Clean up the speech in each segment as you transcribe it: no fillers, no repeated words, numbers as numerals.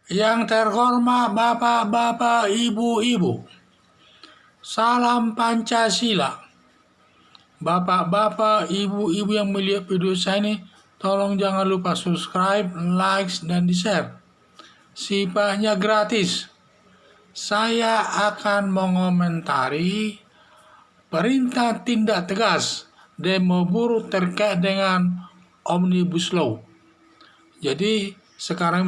Yang terhormat Bapak-bapak, Ibu-ibu, salam Pancasila. Bapak-bapak, Ibu-ibu yang melihat video saya ini, tolong jangan lupa subscribe, like, dan di-share. Sifatnya gratis. Saya akan mengomentari perintah tindak tegas demo buruh terkait dengan Omnibus Law. Jadi sekarang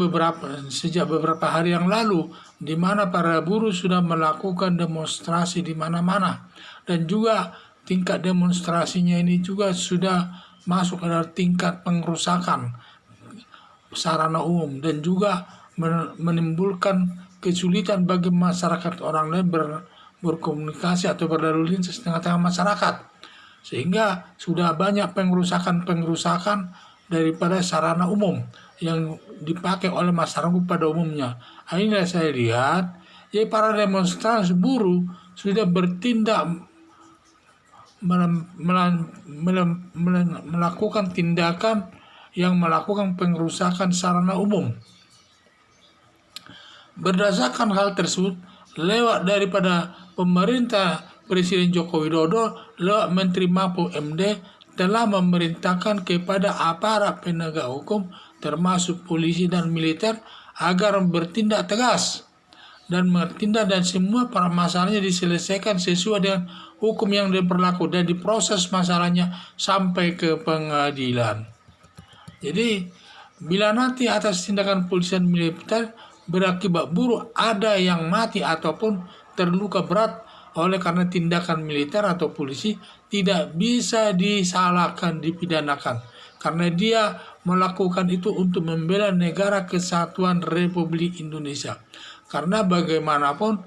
sejak beberapa hari yang lalu, di mana para buruh sudah melakukan demonstrasi di mana-mana, dan juga tingkat demonstrasinya ini juga sudah masuk ke dalam tingkat pengrusakan sarana umum, dan juga menimbulkan kesulitan bagi masyarakat orang lain berkomunikasi atau berlalu lintas di tengah-tengah masyarakat, sehingga sudah banyak pengerusakan daripada sarana umum yang dipakai oleh masyarakat pada umumnya. Akhirnya saya lihat, para demonstran buruh sudah bertindak melakukan tindakan yang melakukan pengerusakan sarana umum. Berdasarkan hal tersebut, lewat daripada pemerintah Presiden Joko Widodo lewat Menteri Mahfud MD telah memerintahkan kepada aparat penegak hukum termasuk polisi dan militer agar bertindak tegas dan semua masalahnya diselesaikan sesuai dengan hukum yang berlaku dan diproses masalahnya sampai ke pengadilan. Jadi bila nanti atas tindakan polisi dan militer berakibat buruk ada yang mati ataupun terluka berat oleh karena tindakan militer atau polisi, tidak bisa disalahkan, dipidanakan, karena dia melakukan itu untuk membela negara kesatuan Republik Indonesia. Karena bagaimanapun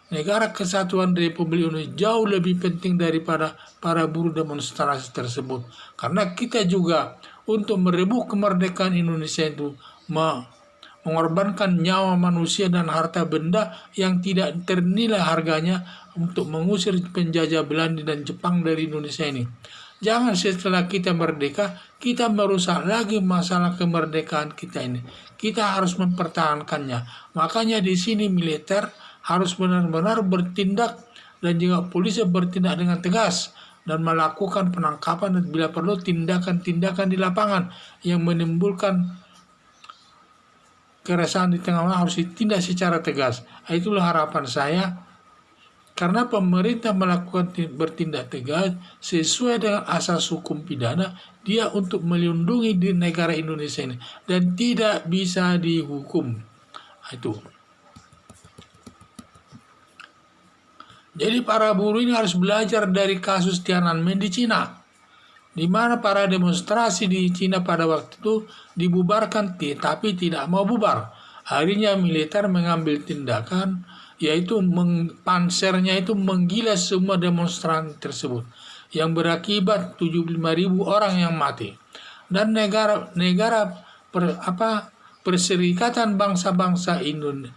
negara kesatuan Republik Indonesia jauh lebih penting daripada para buruh demonstrasi tersebut. Karena kita juga untuk merebut kemerdekaan Indonesia itu mengorbankan nyawa manusia dan harta benda yang tidak ternilai harganya untuk mengusir penjajah Belanda dan Jepang dari Indonesia ini. Jangan setelah kita merdeka, kita merusak lagi masalah kemerdekaan kita ini. Kita harus mempertahankannya. Makanya di sini militer harus benar-benar bertindak dan juga polisi bertindak dengan tegas dan melakukan penangkapan dan bila perlu tindakan-tindakan di lapangan yang menimbulkan keresahan di tengah harus ditindak secara tegas. Itulah harapan saya, karena pemerintah bertindak tegas sesuai dengan asas hukum pidana, dia untuk melindungi di negara Indonesia ini dan tidak bisa dihukum. Itu. Jadi para buruh ini harus belajar dari kasus Tiananmen di Cina, di mana para demonstrasi di Cina pada waktu itu dibubarkan tapi tidak mau bubar. Akhirnya militer mengambil tindakan, yaitu pansernya itu menggilas semua demonstran tersebut, yang berakibat 75.000 orang yang mati. Dan Perserikatan Bangsa-Bangsa Indonesia,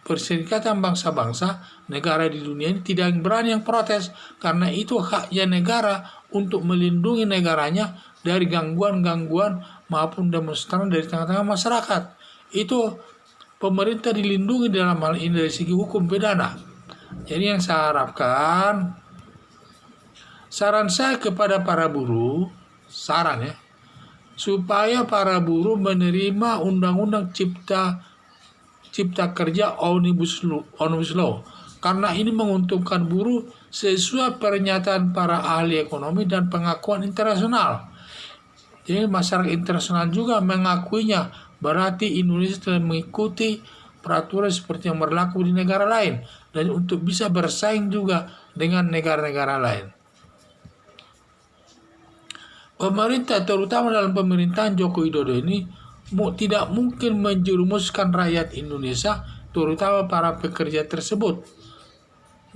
Perserikatan Bangsa-Bangsa negara di dunia ini tidak berani yang protes, karena itu haknya negara untuk melindungi negaranya dari gangguan-gangguan maupun demonstran dari tengah-tengah masyarakat. Itu pemerintah dilindungi dalam hal ini dari segi hukum pidana. Jadi yang saya harapkan, saran saya kepada para buruh, supaya para buruh menerima undang-undang Cipta Kerja Omnibus Law, karena ini menguntungkan buruh sesuai pernyataan para ahli ekonomi dan pengakuan internasional. Jadi masyarakat internasional juga mengakuinya, berarti Indonesia telah mengikuti peraturan seperti yang berlaku di negara lain dan untuk bisa bersaing juga dengan negara-negara lain. Pemerintah, terutama dalam pemerintahan Joko Widodo ini, tidak mungkin menjerumuskan rakyat Indonesia, terutama para pekerja tersebut.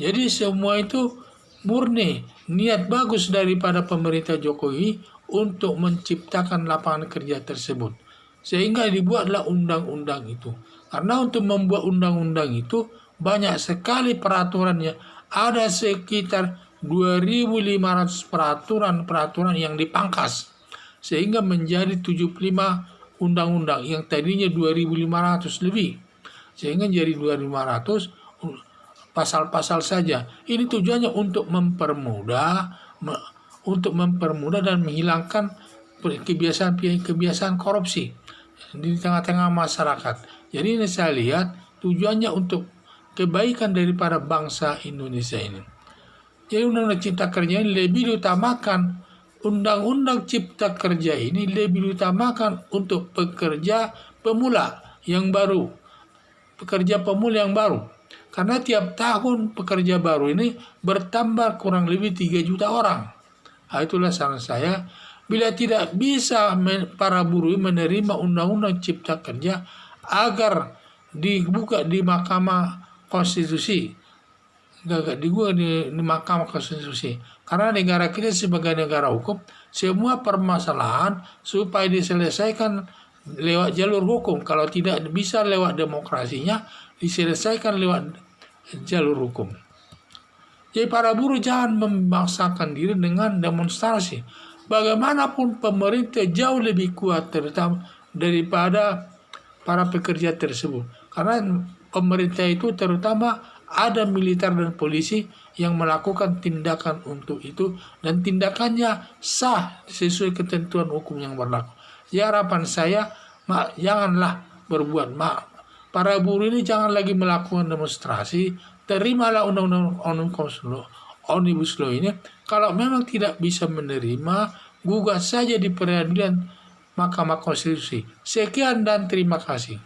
Jadi semua itu murni niat bagus daripada pemerintah Jokowi untuk menciptakan lapangan kerja tersebut, sehingga dibuatlah undang-undang itu. Karena untuk membuat undang-undang itu banyak sekali peraturannya, ada sekitar 2.500 peraturan yang dipangkas sehingga menjadi 75 undang-undang yang tadinya 2.500 lebih. sehingga jadi 2.500 pasal-pasal saja. Ini tujuannya untuk mempermudah dan menghilangkan kebiasaan korupsi di tengah-tengah masyarakat. Jadi ini saya lihat tujuannya untuk kebaikan daripada bangsa Indonesia ini. Jadi Undang-Undang Cipta Kerja ini lebih diutamakan, Undang-Undang Cipta Kerja ini lebih diutamakan untuk pekerja pemula yang baru. Karena tiap tahun pekerja baru ini bertambah kurang lebih 3 juta orang. Nah, itulah saran saya, bila tidak bisa para buruh menerima Undang-Undang Cipta Kerja agar dibuka di Mahkamah Konstitusi, di Mahkamah Konstitusi. Karena negara kita sebagai negara hukum, semua permasalahan supaya diselesaikan lewat jalur hukum. Kalau tidak bisa lewat demokrasinya, diselesaikan lewat jalur hukum. Jadi para buruh jangan memaksakan diri dengan demonstrasi. Bagaimanapun pemerintah jauh lebih kuat terutama daripada para pekerja tersebut. Karena pemerintah itu terutama ada militer dan polisi yang melakukan tindakan untuk itu, dan tindakannya sah sesuai ketentuan hukum yang berlaku. Ya, harapan saya, janganlah berbuat para buruh ini jangan lagi melakukan demonstrasi. Terimalah undang-undang Omnibus Law ini. Kalau memang tidak bisa menerima, gugat saja di peradilan Mahkamah Konstitusi. Sekian dan terima kasih.